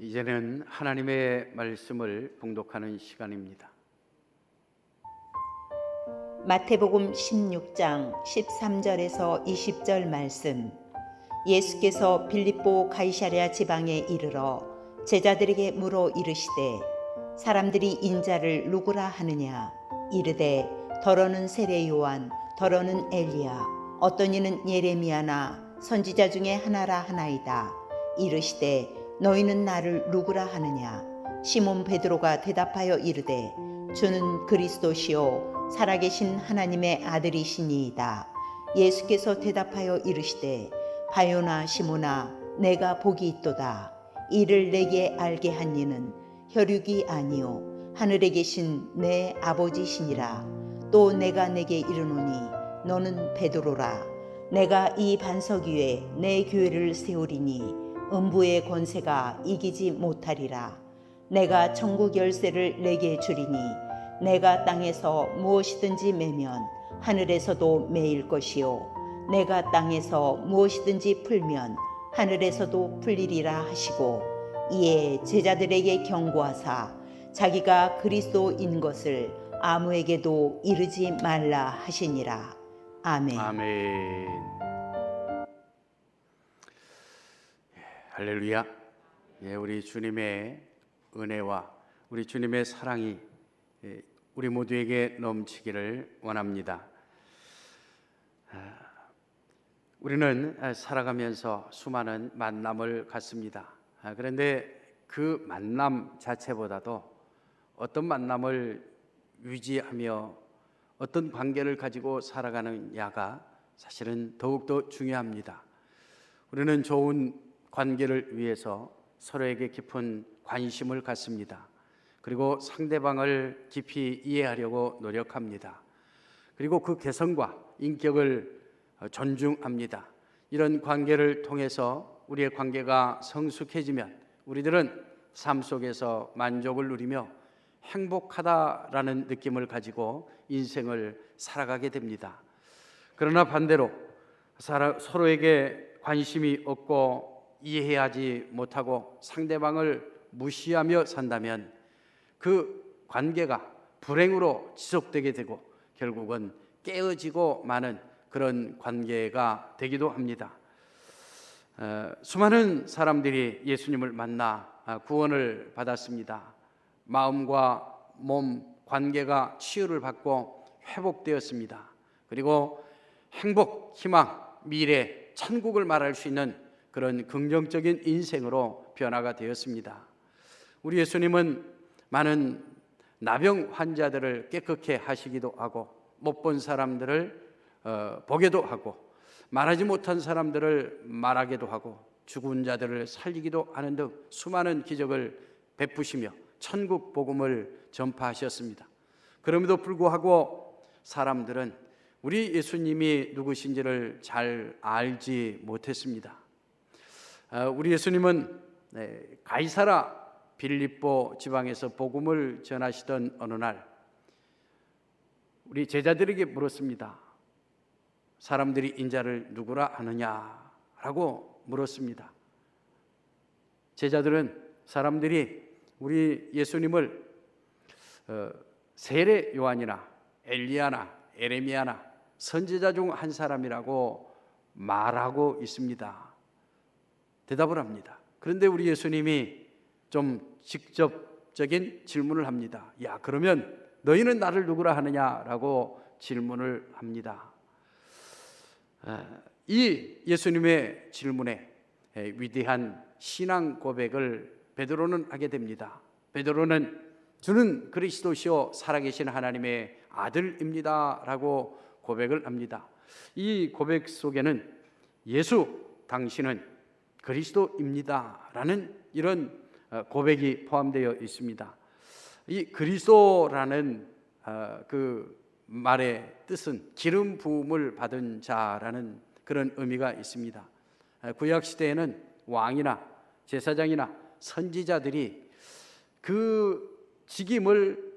이제는 하나님의 말씀을 봉독하는 시간입니다. 마태복음 16장 13절에서 20절 말씀. 예수께서 빌립보 가이사랴 지방에 이르러 제자들에게 물어 이르시되 사람들이 인자를 누구라 하느냐. 이르되 더러는 세례 요한, 더러는 엘리야, 어떤 이는 예레미야나 선지자 중에 하나라 하나이다. 이르시되 너희는 나를 누구라 하느냐. 시몬 베드로가 대답하여 이르되 주는 그리스도시요 살아계신 하나님의 아들이시니이다. 예수께서 대답하여 이르시되 바요나 시몬아, 내가 복이 있도다. 이를 내게 알게 한 이는 혈육이 아니요 하늘에 계신 내 아버지시니라. 또 내가 내게 이르노니 너는 베드로라. 내가 이 반석 위에 내 교회를 세우리니 음부의 권세가 이기지 못하리라. 내가 천국 열쇠를 내게 주리니 내가 땅에서 무엇이든지 매면 하늘에서도 매일 것이요 내가 땅에서 무엇이든지 풀면 하늘에서도 풀리리라 하시고, 이에 제자들에게 경고하사 자기가 그리스도인 것을 아무에게도 이르지 말라 하시니라. 아멘. 아멘. 할렐루야. 우리 주님의 은혜와 우리 주님의 사랑이 우리 모두에게 넘치기를 원합니다. 우리는 살아가면서 수많은 만남을 갖습니다. 그런데 그 만남 자체보다도 어떤 만남을 유지하며 어떤 관계를 가지고 살아가느냐가 사실은 더욱더 중요합니다. 우리는 좋은 관계를 위해서 서로에게 깊은 관심을 갖습니다. 그리고 상대방을 깊이 이해하려고 노력합니다. 그리고 그 개성과 인격을 존중합니다. 이런 관계를 통해서 우리의 관계가 성숙해지면 우리들은 삶 속에서 만족을 누리며 행복하다라는 느낌을 가지고 인생을 살아가게 됩니다. 그러나 반대로 서로에게 관심이 없고 이해하지 못하고 상대방을 무시하며 산다면 그 관계가 불행으로 지속되게 되고 결국은 깨어지고 마는 그런 관계가 되기도 합니다. 수많은 사람들이 예수님을 만나 구원을 받았습니다. 마음과 몸 관계가 치유를 받고 회복되었습니다. 그리고 행복, 희망, 미래, 천국을 말할 수 있는 그런 긍정적인 인생으로 변화가 되었습니다. 우리 예수님은 많은 나병 환자들을 깨끗게 하시기도 하고 못 본 사람들을 보게도 하고 말하지 못한 사람들을 말하게도 하고 죽은 자들을 살리기도 하는 등 수많은 기적을 베푸시며 천국 복음을 전파하셨습니다. 그럼에도 불구하고 사람들은 우리 예수님이 누구신지를 잘 알지 못했습니다. 우리 예수님은 가이사라 빌립보 지방에서 복음을 전하시던 어느 날 우리 제자들에게 물었습니다. 사람들이 인자를 누구라 하느냐라고 물었습니다. 제자들은 사람들이 우리 예수님을 세례 요한이나 엘리야나 예레미야나 선지자 중 한 사람이라고 말하고 있습니다. 대답을 합니다. 그런데 우리 예수님이 좀 직접적인 질문을 합니다. 야, 그러면 너희는 나를 누구라 하느냐라고 질문을 합니다. 이 예수님의 질문에 위대한 신앙 고백을 베드로는 하게 됩니다. 베드로는 주는 그리스도시요 살아계신 하나님의 아들입니다 라고 고백을 합니다. 이 고백 속에는 예수 당신은 그리스도입니다 라는 이런 고백이 포함되어 있습니다. 이 그리스도라는 그 말의 뜻은 기름 부음을 받은 자라는 그런 의미가 있습니다. 구약 시대에는 왕이나 제사장이나 선지자들이 그 직임을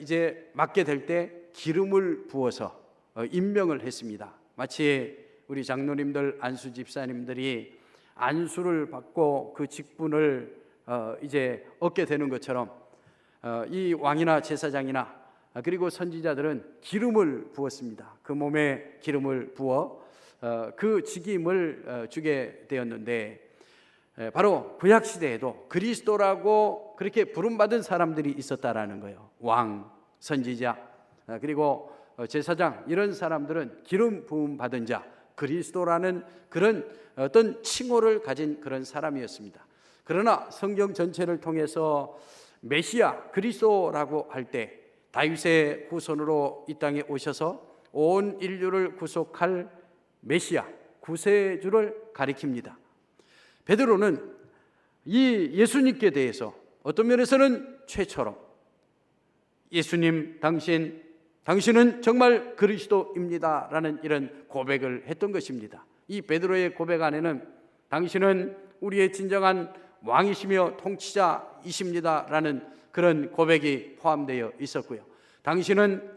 이제 맡게 될 때 기름을 부어서 임명을 했습니다. 마치 우리 장로님들, 안수 집사님들이 안수를 받고 그 직분을 이제 얻게 되는 것처럼 이 왕이나 제사장이나 그리고 선지자들은 기름을 부었습니다. 그 몸에 기름을 부어 그 직임을 주게 되었는데, 바로 구약 시대에도 그리스도라고 그렇게 부름받은 사람들이 있었다라는 거예요. 왕, 선지자, 그리고 제사장, 이런 사람들은 기름 부음 받은 자, 그리스도라는 그런 어떤 칭호를 가진 그런 사람이었습니다. 그러나 성경 전체를 통해서 메시아, 그리스도라고 할 때 다윗의 후손으로 이 땅에 오셔서 온 인류를 구속할 메시아, 구세주를 가리킵니다. 베드로는 이 예수님께 대해서 어떤 면에서는 최초로 예수님, 당신은 정말 그리스도입니다 라는 이런 고백을 했던 것입니다. 이 베드로의 고백 안에는 당신은 우리의 진정한 왕이시며 통치자이십니다 라는 그런 고백이 포함되어 있었고요. 당신은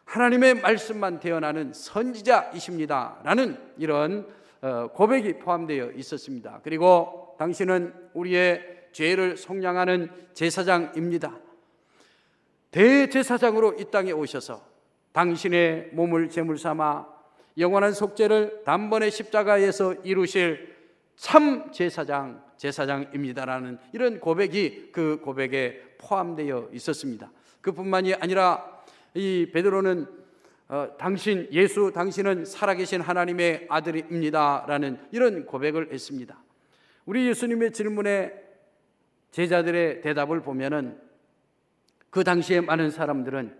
하나님의 말씀만 태어나는 선지자이십니다 라는 이런 고백이 포함되어 있었습니다. 그리고 당신은 우리의 죄를 속량하는 제사장입니다. 대제사장으로 이 땅에 오셔서 당신의 몸을 제물 삼아 영원한 속죄를 단번에 십자가에서 이루실 참 제사장입니다라는 이런 고백이 그 고백에 포함되어 있었습니다. 그뿐만이 아니라 이 베드로는 당신은 살아계신 하나님의 아들입니다라는 이런 고백을 했습니다. 우리 예수님의 질문에 제자들의 대답을 보면은 그 당시에 많은 사람들은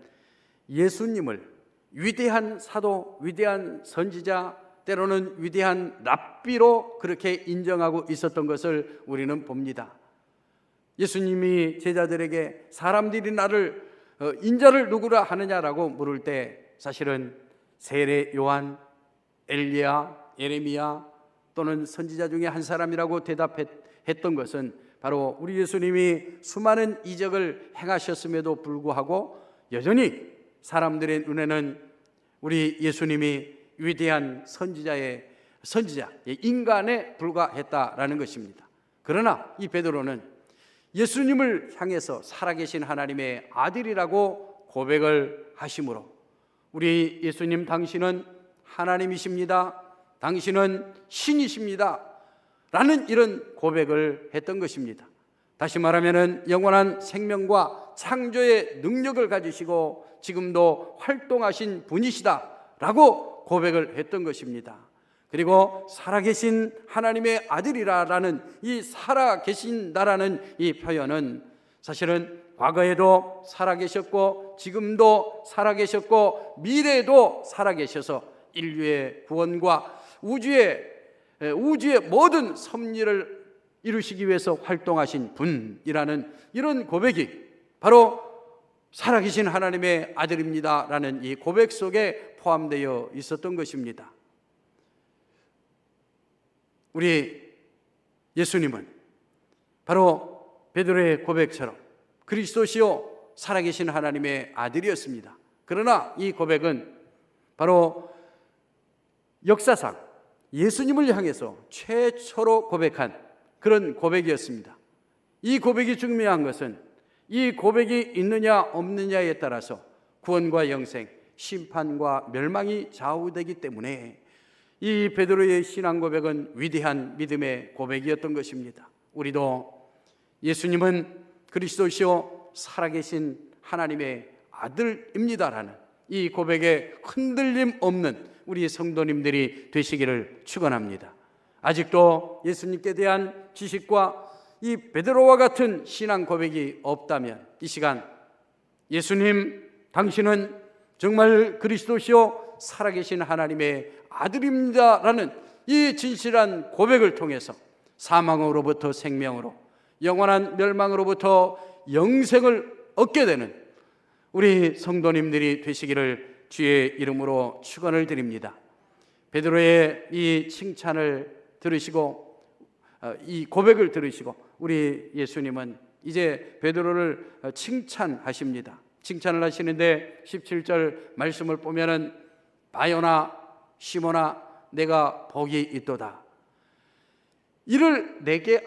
예수님을 위대한 사도, 위대한 선지자, 때로는 위대한 랍비로 그렇게 인정하고 있었던 것을 우리는 봅니다. 예수님이 제자들에게 사람들이 나를 인자를 누구라 하느냐라고 물을 때 사실은 세례 요한, 엘리야, 예레미야 또는 선지자 중에 한 사람이라고 대답했던 것은 바로 우리 예수님이 수많은 이적을 행하셨음에도 불구하고 여전히 사람들의 눈에는 우리 예수님이 위대한 선지자, 인간에 불과했다라는 것입니다. 그러나 이 베드로는 예수님을 향해서 살아계신 하나님의 아들이라고 고백을 하심으로 우리 예수님, 당신은 하나님이십니다, 당신은 신이십니다 라는 이런 고백을 했던 것입니다. 다시 말하면 영원한 생명과 창조의 능력을 가지시고 지금도 활동하신 분이시다 라고 고백을 했던 것입니다. 그리고 살아계신 하나님의 아들이라는 이 살아계신다라는 이 표현은 사실은 과거에도 살아계셨고 지금도 살아계셨고 미래에도 살아계셔서 인류의 구원과 우주의 모든 섭리를 이루시기 위해서 활동하신 분이라는 이런 고백이 바로 살아계신 하나님의 아들입니다라는 이 고백 속에 포함되어 있었던 것입니다. 우리 예수님은 바로 베드로의 고백처럼 그리스도시요 살아계신 하나님의 아들이었습니다. 그러나 이 고백은 바로 역사상 예수님을 향해서 최초로 고백한 그런 고백이었습니다. 이 고백이 중요한 것은 이 고백이 있느냐 없느냐에 따라서 구원과 영생, 심판과 멸망이 좌우되기 때문에 이 베드로의 신앙 고백은 위대한 믿음의 고백이었던 것입니다. 우리도 예수님은 그리스도시요 살아계신 하나님의 아들입니다라는 이 고백에 흔들림 없는 우리 성도님들이 되시기를 축원합니다. 아직도 예수님께 대한 지식과 이 베드로와 같은 신앙 고백이 없다면 이 시간 예수님, 당신은 정말 그리스도시요 살아계신 하나님의 아들입니다라는 이 진실한 고백을 통해서 사망으로부터 생명으로, 영원한 멸망으로부터 영생을 얻게 되는 우리 성도님들이 되시기를 주의 이름으로 축원을 드립니다. 베드로의 이 칭찬을 들으시고 이 고백을 들으시고 우리 예수님은 이제 베드로를 칭찬하십니다. 칭찬을 하시는데 17절 말씀을 보면은 바요나 시몬아 내가 복이 있도다. 이를 내게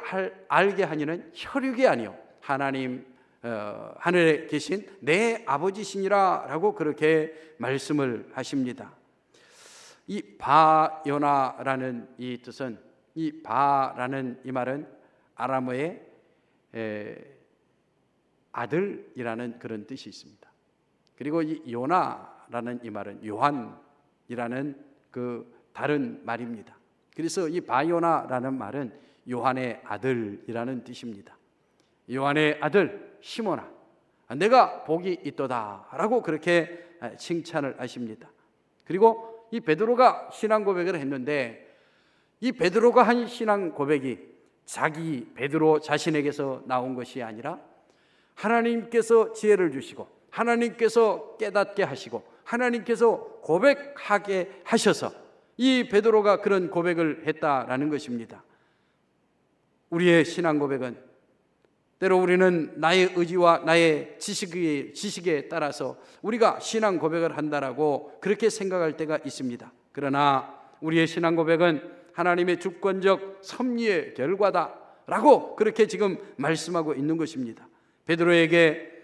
알게 하니는 혈육이 아니요 하나님 하늘에 계신 내 아버지시니라 라고 그렇게 말씀을 하십니다. 이 바요나라는 이 뜻은, 이 바라는 이 말은 아람어의 아들이라는 그런 뜻이 있습니다. 그리고 이 요나라는 이 말은 요한이라는 그 다른 말입니다. 그래서 이 바요나라는 말은 요한의 아들이라는 뜻입니다. 요한의 아들 시몬아, 내가 복이 있도다 라고 그렇게 칭찬을 하십니다. 그리고 이 베드로가 신앙 고백을 했는데, 이 베드로가 한 신앙 고백이 자기 베드로 자신에게서 나온 것이 아니라 하나님께서 지혜를 주시고 하나님께서 깨닫게 하시고 하나님께서 고백하게 하셔서 이 베드로가 그런 고백을 했다라는 것입니다. 우리의 신앙 고백은 때로 우리는 나의 의지와 나의 지식에 따라서 우리가 신앙 고백을 한다라고 그렇게 생각할 때가 있습니다. 그러나 우리의 신앙 고백은 하나님의 주권적 섭리의 결과다라고 그렇게 지금 말씀하고 있는 것입니다. 베드로에게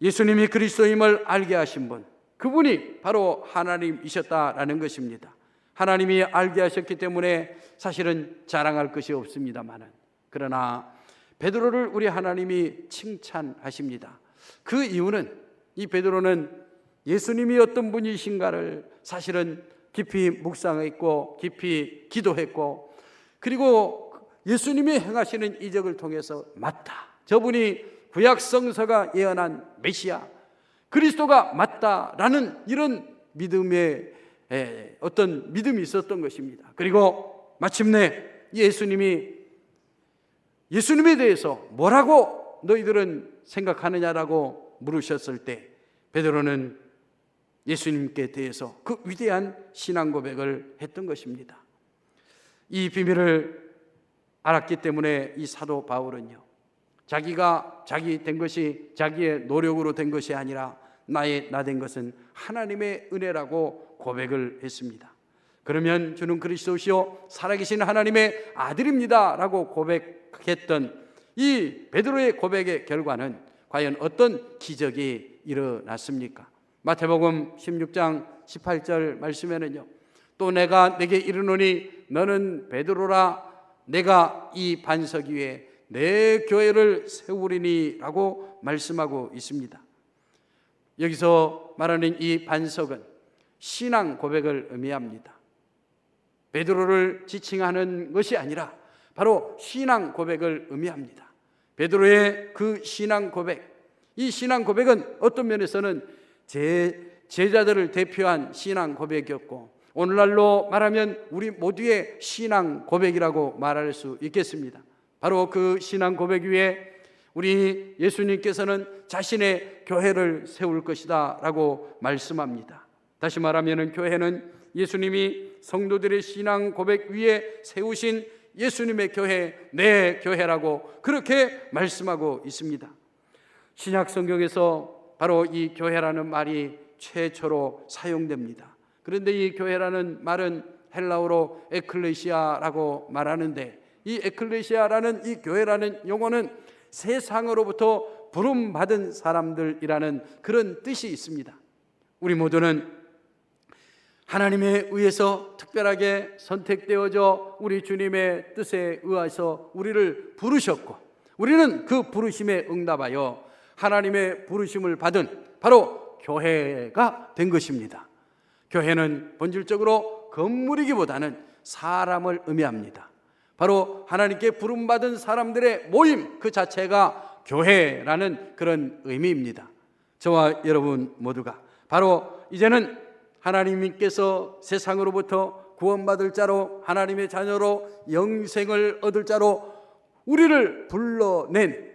예수님이 그리스도임을 알게 하신 분, 그분이 바로 하나님이셨다라는 것입니다. 하나님이 알게 하셨기 때문에 사실은 자랑할 것이 없습니다만은, 그러나 베드로를 우리 하나님이 칭찬하십니다. 그 이유는 이 베드로는 예수님이 어떤 분이신가를 사실은 깊이 묵상했고 깊이 기도했고, 그리고 예수님이 행하시는 이적을 통해서 맞다, 저분이 구약 성서가 예언한 메시아 그리스도가 맞다라는 이런 믿음의 어떤 믿음이 있었던 것입니다. 그리고 마침내 예수님에 대해서 뭐라고 너희들은 생각하느냐라고 물으셨을 때 베드로는 예수님께 대해서 그 위대한 신앙 고백을 했던 것입니다. 이 비밀을 알았기 때문에 이 사도 바울은요, 자기가 자기 된 것이 자기의 노력으로 된 것이 아니라 나 된 것은 하나님의 은혜라고 고백을 했습니다. 그러면 주는 그리스도시요 살아계신 하나님의 아들입니다 라고 고백했던 이 베드로의 고백의 결과는 과연 어떤 기적이 일어났습니까? 마태복음 16장 18절 말씀에는요, 또 내가 내게 이르노니 너는 베드로라, 내가 이 반석 위에 내 교회를 세우리니 라고 말씀하고 있습니다. 여기서 말하는 이 반석은 신앙 고백을 의미합니다. 베드로를 지칭하는 것이 아니라 바로 신앙 고백을 의미합니다. 베드로의 그 신앙 고백, 이 신앙 고백은 어떤 면에서는 제자들을 대표한 신앙 고백이었고, 오늘날로 말하면 우리 모두의 신앙 고백이라고 말할 수 있겠습니다. 바로 그 신앙 고백 위에 우리 예수님께서는 자신의 교회를 세울 것이다 라고 말씀합니다. 다시 말하면 교회는 예수님이 성도들의 신앙 고백 위에 세우신 예수님의 교회, 내 교회라고 그렇게 말씀하고 있습니다. 신약 성경에서 바로 이 교회라는 말이 최초로 사용됩니다. 그런데 이 교회라는 말은 헬라어로 에클레시아라고 말하는데, 이 에클레시아라는 이 교회라는 용어는 세상으로부터 부름받은 사람들이라는 그런 뜻이 있습니다. 우리 모두는 하나님에 의해서 특별하게 선택되어져 우리 주님의 뜻에 의해서 우리를 부르셨고, 우리는 그 부르심에 응답하여 하나님의 부르심을 받은 바로 교회가 된 것입니다. 교회는 본질적으로 건물이기보다는 사람을 의미합니다. 바로 하나님께 부름받은 사람들의 모임 그 자체가 교회라는 그런 의미입니다. 저와 여러분 모두가 바로 이제는 하나님께서 세상으로부터 구원받을 자로, 하나님의 자녀로 영생을 얻을 자로 우리를 불러낸,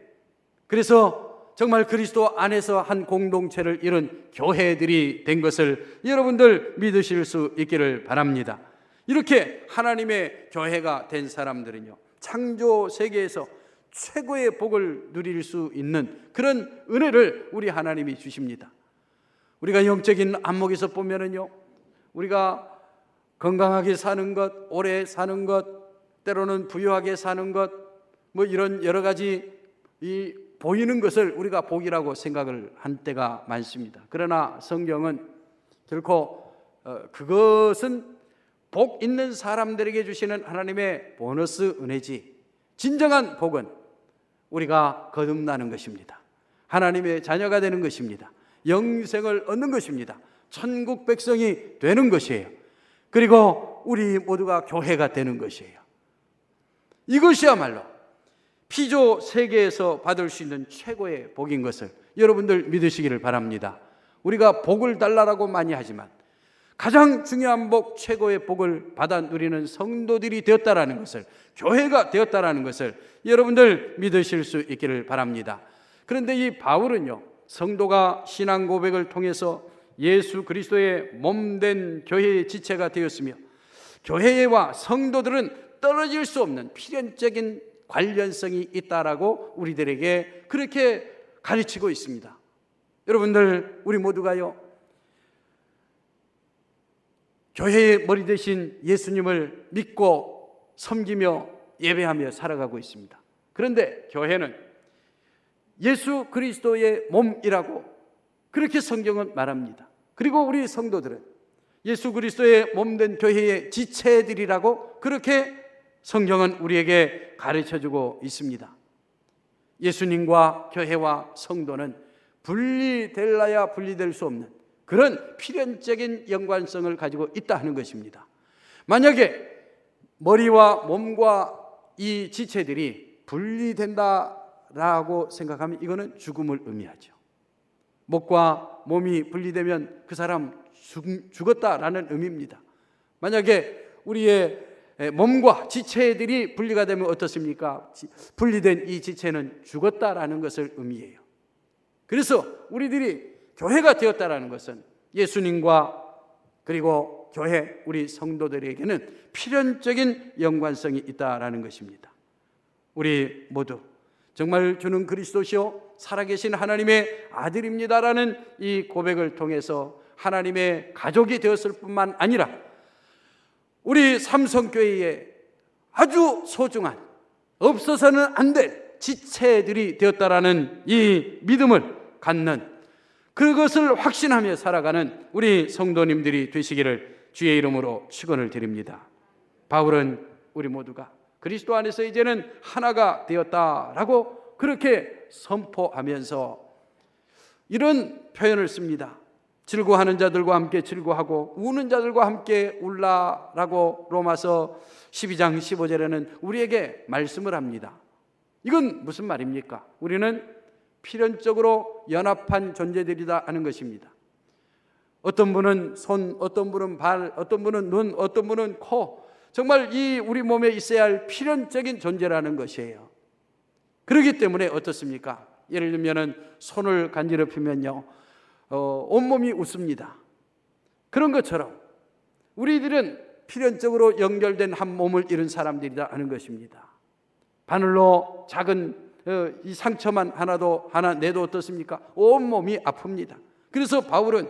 그래서 정말 그리스도 안에서 한 공동체를 이룬 교회들이 된 것을 여러분들 믿으실 수 있기를 바랍니다. 이렇게 하나님의 교회가 된 사람들은요, 창조 세계에서 최고의 복을 누릴 수 있는 그런 은혜를 우리 하나님이 주십니다. 우리가 영적인 안목에서 보면은요, 우리가 건강하게 사는 것, 오래 사는 것, 때로는 부유하게 사는 것, 뭐 이런 여러 가지 이 보이는 것을 우리가 복이라고 생각을 한 때가 많습니다. 그러나 성경은 결코 그것은 복 있는 사람들에게 주시는 하나님의 보너스 은혜지, 진정한 복은 우리가 거듭나는 것입니다. 하나님의 자녀가 되는 것입니다. 영생을 얻는 것입니다. 천국 백성이 되는 것이에요. 그리고 우리 모두가 교회가 되는 것이에요. 이것이야말로 피조 세계에서 받을 수 있는 최고의 복인 것을 여러분들 믿으시기를 바랍니다. 우리가 복을 달라고 많이 하지만 가장 중요한 복, 최고의 복을 받아 누리는 성도들이 되었다라는 것을, 교회가 되었다라는 것을 여러분들 믿으실 수 있기를 바랍니다. 그런데 이 바울은요, 성도가 신앙 고백을 통해서 예수 그리스도의 몸된 교회의 지체가 되었으며 교회와 성도들은 떨어질 수 없는 필연적인 관련성이 있다라고 우리들에게 그렇게 가르치고 있습니다. 여러분들, 우리 모두가요, 교회의 머리 대신 예수님을 믿고 섬기며 예배하며 살아가고 있습니다. 그런데 교회는 예수 그리스도의 몸이라고 그렇게 성경은 말합니다. 그리고 우리 성도들은 예수 그리스도의 몸된 교회의 지체들이라고 그렇게 성경은 우리에게 가르쳐주고 있습니다. 예수님과 교회와 성도는 분리될라야 분리될 수 없는 그런 필연적인 연관성을 가지고 있다 하는 것입니다. 만약에 머리와 몸과 이 지체들이 분리된다라고 생각하면 이거는 죽음을 의미하죠. 목과 몸이 분리되면 그 사람 죽었다라는 의미입니다. 만약에 우리의 몸과 지체들이 분리가 되면 어떻습니까? 분리된 이 지체는 죽었다라는 것을 의미해요. 그래서 우리들이 교회가 되었다라는 것은 예수님과 그리고 교회, 우리 성도들에게는 필연적인 연관성이 있다라는 것입니다. 우리 모두 정말 주는 그리스도시요 살아계신 하나님의 아들입니다라는 이 고백을 통해서 하나님의 가족이 되었을 뿐만 아니라 우리 삼성교회의 아주 소중한, 없어서는 안 될 지체들이 되었다라는 이 믿음을 갖는, 그것을 확신하며 살아가는 우리 성도님들이 되시기를 주의 이름으로 축원을 드립니다. 바울은 우리 모두가 그리스도 안에서 이제는 하나가 되었다라고 그렇게 선포하면서 이런 표현을 씁니다. 즐거워하는 자들과 함께 즐거워하고 우는 자들과 함께 울라라고 로마서 12장 15절에는 우리에게 말씀을 합니다. 이건 무슨 말입니까? 우리는 필연적으로 연합한 존재들이다 하는 것입니다. 어떤 분은 손, 어떤 분은 발, 어떤 분은 눈, 어떤 분은 코, 정말 이 우리 몸에 있어야 할 필연적인 존재라는 것이에요. 그렇기 때문에 어떻습니까? 예를 들면 손을 간지럽히면요, 온몸이 웃습니다. 그런 것처럼 우리들은 필연적으로 연결된 한 몸을 이룬 사람들이다 하는 것입니다. 바늘로 작은 이 상처만 하나 내도 어떻습니까? 온몸이 아픕니다. 그래서 바울은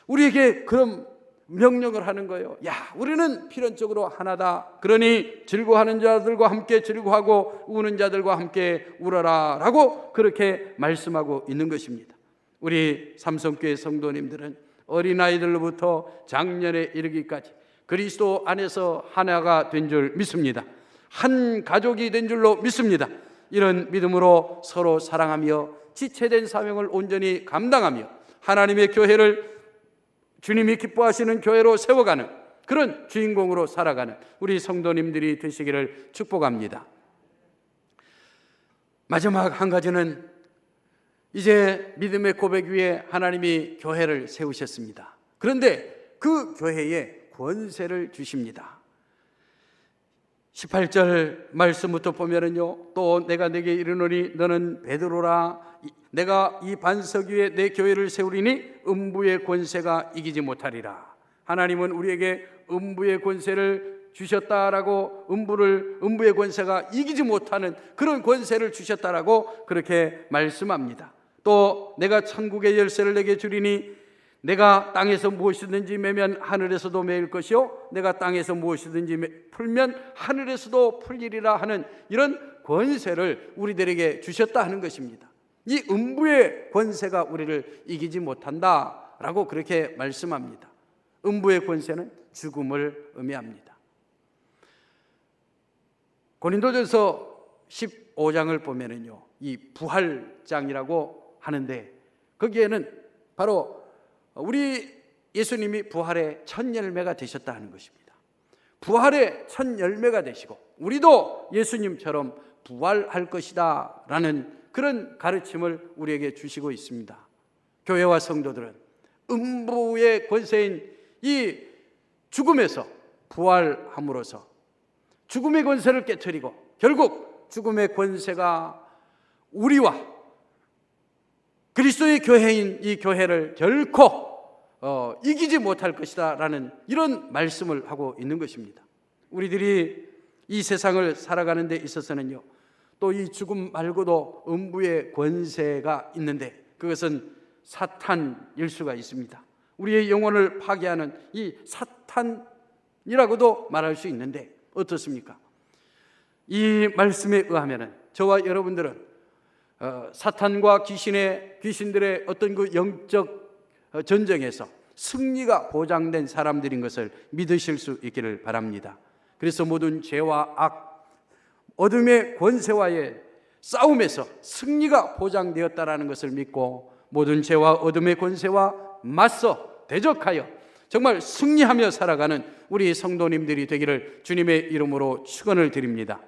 우리에게 그런 명령을 하는 거예요. 야, 우리는 필연적으로 하나다. 그러니 즐거워하는 자들과 함께 즐거워하고 우는 자들과 함께 울어라 라고 그렇게 말씀하고 있는 것입니다. 우리 삼성교회 성도님들은 어린아이들로부터 장년에 이르기까지 그리스도 안에서 하나가 된 줄 믿습니다. 한 가족이 된 줄로 믿습니다. 이런 믿음으로 서로 사랑하며 지체된 사명을 온전히 감당하며 하나님의 교회를 주님이 기뻐하시는 교회로 세워가는 그런 주인공으로 살아가는 우리 성도님들이 되시기를 축복합니다. 마지막 한 가지는 이제 믿음의 고백 위에 하나님이 교회를 세우셨습니다. 그런데 그 교회에 권세를 주십니다. 18절 말씀부터 보면은요, 또 내가 내게 이르노니 너는 베드로라, 내가 이 반석 위에 내 교회를 세우리니 음부의 권세가 이기지 못하리라. 하나님은 우리에게 음부의 권세를 주셨다라고, 음부의 권세가 이기지 못하는 그런 권세를 주셨다라고 그렇게 말씀합니다. 또 내가 천국의 열쇠를 내게 주리니 내가 땅에서 무엇이든지 매면 하늘에서도 매일 것이요 내가 땅에서 무엇이든지 풀면 하늘에서도 풀리리라 하는 이런 권세를 우리들에게 주셨다 하는 것입니다. 이 음부의 권세가 우리를 이기지 못한다라고 그렇게 말씀합니다. 음부의 권세는 죽음을 의미합니다. 고린도전서 15장을 보면은요, 이 부활장이라고 하는데 거기에는 바로 우리 예수님이 부활의 첫 열매가 되셨다 하는 것입니다. 부활의 첫 열매가 되시고 우리도 예수님처럼 부활할 것이다 라는 그런 가르침을 우리에게 주시고 있습니다. 교회와 성도들은 음부의 권세인 이 죽음에서 부활함으로써 죽음의 권세를 깨트리고 결국 죽음의 권세가 우리와 그리스도의 교회인 이 교회를 결코 이기지 못할 것이다 라는 이런 말씀을 하고 있는 것입니다. 우리들이 이 세상을 살아가는 데 있어서는요, 또 이 죽음 말고도 음부의 권세가 있는데 그것은 사탄일 수가 있습니다. 우리의 영혼을 파괴하는 이 사탄이라고도 말할 수 있는데 어떻습니까? 이 말씀에 의하면은 저와 여러분들은 사탄과 귀신들의 어떤 그 영적 전쟁에서 승리가 보장된 사람들인 것을 믿으실 수 있기를 바랍니다. 그래서 모든 죄와 악, 어둠의 권세와의 싸움에서 승리가 보장되었다라는 것을 믿고 모든 죄와 어둠의 권세와 맞서 대적하여 정말 승리하며 살아가는 우리 성도님들이 되기를 주님의 이름으로 축원을 드립니다.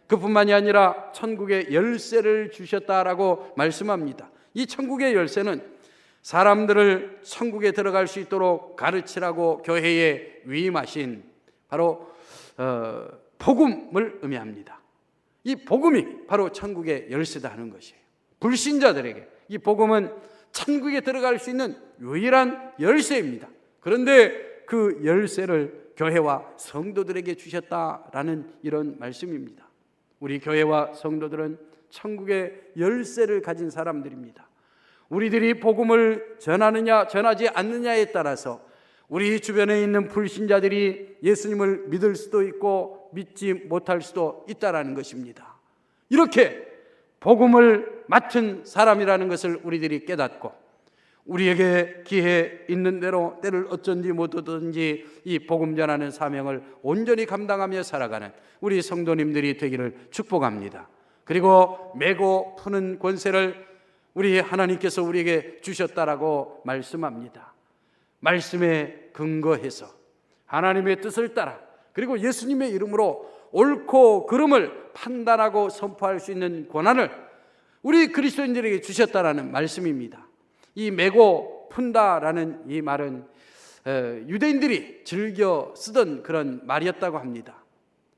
그뿐만이 아니라 천국의 열쇠를 주셨다라고 말씀합니다. 이 천국의 열쇠는 사람들을 천국에 들어갈 수 있도록 가르치라고 교회에 위임하신 바로 복음을 의미합니다. 이 복음이 바로 천국의 열쇠다 하는 것이에요. 불신자들에게 이 복음은 천국에 들어갈 수 있는 유일한 열쇠입니다. 그런데 그 열쇠를 교회와 성도들에게 주셨다라는 이런 말씀입니다. 우리 교회와 성도들은 천국의 열쇠를 가진 사람들입니다. 우리들이 복음을 전하느냐 전하지 않느냐에 따라서 우리 주변에 있는 불신자들이 예수님을 믿을 수도 있고 믿지 못할 수도 있다라는 것입니다. 이렇게 복음을 맡은 사람이라는 것을 우리들이 깨닫고 우리에게 기회 있는 대로 때를 어쩐지 못하든지 이 복음 전하는 사명을 온전히 감당하며 살아가는 우리 성도님들이 되기를 축복합니다. 그리고 메고 푸는 권세를 우리 하나님께서 우리에게 주셨다라고 말씀합니다. 말씀에 근거해서 하나님의 뜻을 따라 그리고 예수님의 이름으로 옳고 그름을 판단하고 선포할 수 있는 권한을 우리 그리스도인들에게 주셨다라는 말씀입니다. 이 메고 푼다라는 이 말은 유대인들이 즐겨 쓰던 그런 말이었다고 합니다.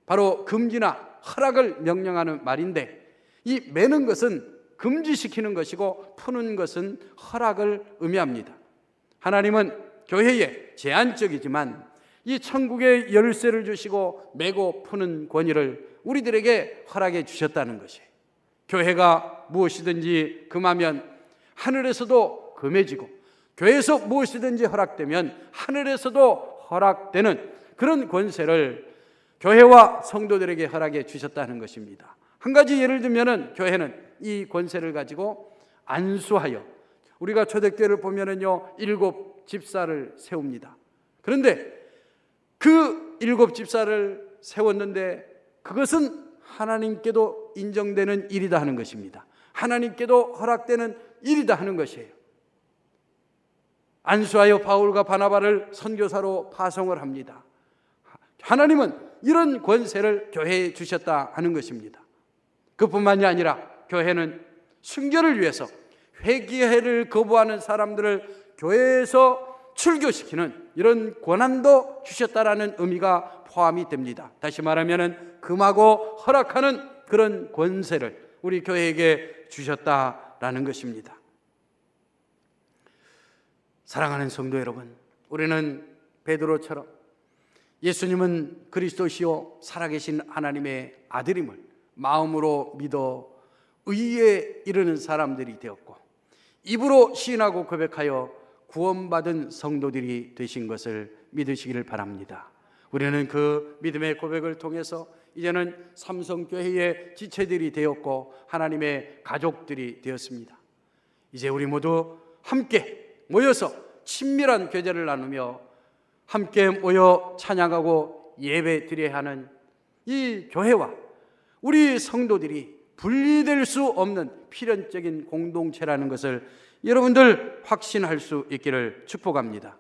바로 금지나 허락을 명령하는 말인데 이 매는 것은 금지시키는 것이고 푸는 것은 허락을 의미합니다. 하나님은 교회에 제한적이지만 이 천국의 열쇠를 주시고 메고 푸는 권위를 우리들에게 허락해 주셨다는 것이에요. 교회가 무엇이든지 금하면 하늘에서도 금해지고 교회에서 무엇이든지 허락되면 하늘에서도 허락되는 그런 권세를 교회와 성도들에게 허락해 주셨다는 것입니다. 한 가지 예를 들면은 교회는 이 권세를 가지고 안수하여 우리가 초대교회를 보면은요 7 집사를 세웁니다. 그런데 그 7 집사를 세웠는데 그것은 하나님께도 인정되는 일이다 하는 것입니다. 하나님께도 허락되는 일이다 하는 것이에요. 안수하여 바울과 바나바를 선교사로 파송을 합니다. 하나님은 이런 권세를 교회에 주셨다 하는 것입니다. 그뿐만이 아니라 교회는 순교를 위해서 회개를 거부하는 사람들을 교회에서 출교시키는 이런 권한도 주셨다라는 의미가 포함이 됩니다. 다시 말하면 금하고 허락하는 그런 권세를 우리 교회에게 주셨다라는 것입니다. 사랑하는 성도 여러분, 우리는 베드로처럼 예수님은 그리스도시요 살아계신 하나님의 아들임을 마음으로 믿어 의에 이르는 사람들이 되었고 입으로 시인하고 고백하여 구원받은 성도들이 되신 것을 믿으시기를 바랍니다. 우리는 그 믿음의 고백을 통해서 이제는 삼성교회의 지체들이 되었고 하나님의 가족들이 되었습니다. 이제 우리 모두 함께 모여서 친밀한 교제를 나누며 함께 모여 찬양하고 예배 드려야 하는 이 교회와 우리 성도들이 분리될 수 없는 필연적인 공동체라는 것을 여러분들 확신할 수 있기를 축복합니다.